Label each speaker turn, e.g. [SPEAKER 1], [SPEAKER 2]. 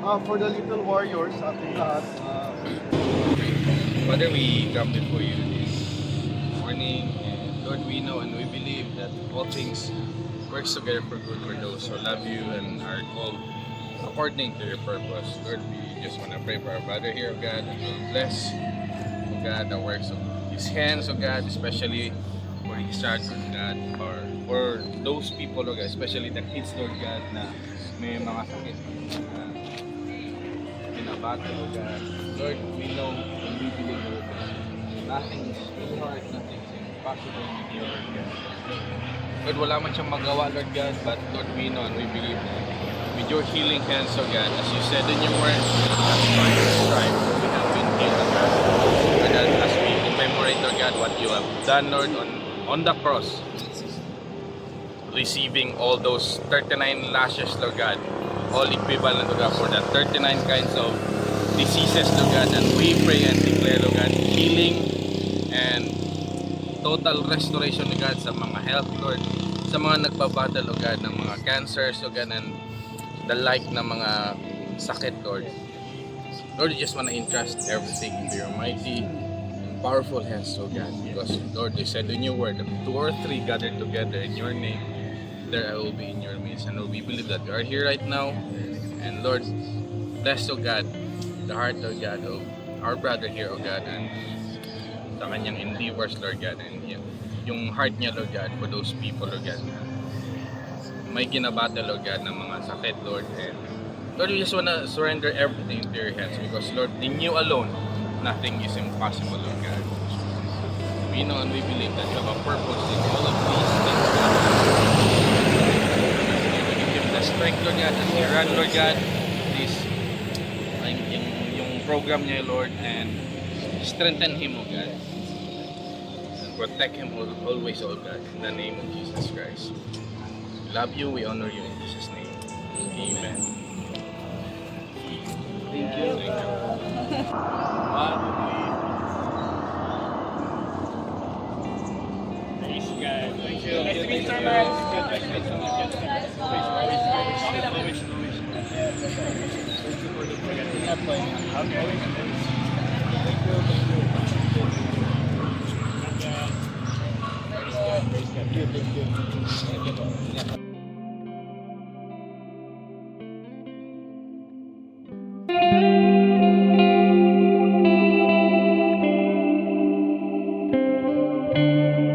[SPEAKER 1] For the little warriors, ating lahat,
[SPEAKER 2] Father, we come before you this morning, and Lord, we know and we believe that all things works together for good for those who love you and are called according to your purpose. Lord, we just want to pray for our brother here, oh God, and Lord, bless, oh God, the works of his hands, oh God, especially for his child, Lord God, or for those people, oh God, especially the kids, Lord God, na may mga sakit na binabattle, oh God. Lord, we know and we believe, Lord, that nothing is too hard, nothing is impossible with you, Lord God. Lord, wala man siyang magawa, Lord God, but Lord, we know and we believe that with your healing hands, oh God, as you said in your word, as by your stripes, we have been healed, oh God. Lord, that as we commemorate, Lord God, what you have done, Lord, on the cross, receiving all those 39 lashes, Lord God, all equivalent, Lord God, for the 39 kinds of diseases, Lord God, and we pray and declare, Lord God, healing and total restoration, Lord God, sa mga health, Lord, sa mga nagbabattle, Lord God, ng mga cancers, Lord God, and the like na mga sakit, Lord. Lord, you just want to entrust everything into your mighty and powerful hands, Lord God, because, Lord, you said in your word that 2 or 3 gathered together in your name, there I will be in your midst. And Lord, we believe that you are here right now. And Lord, bless, oh God, the heart, oh God, of our brother here, oh God, and sa kanyang endeavors, Lord God, and yung heart niya, Lord God, for those people, Lord God, na may ginabattle, Lord God, ng mga sakit, Lord. And Lord, we just want to surrender everything into your hands because, Lord, in you alone, nothing is impossible, Lord God. We know and we believe that you have a purpose in all of these things, Lord God. Give him the strength, Lord God, as he run, Lord God, this, yung program niya, Lord, and strengthen him, oh God. And protect him always, oh God, in the name of Jesus Christ. We love you, we honor you in Jesus' name. Amen.
[SPEAKER 1] thank you.
[SPEAKER 2] Thank you.
[SPEAKER 3] Praise God. Thank you. Nice to meet you,
[SPEAKER 2] Thank
[SPEAKER 3] man.
[SPEAKER 2] you.
[SPEAKER 3] Nice to meet you.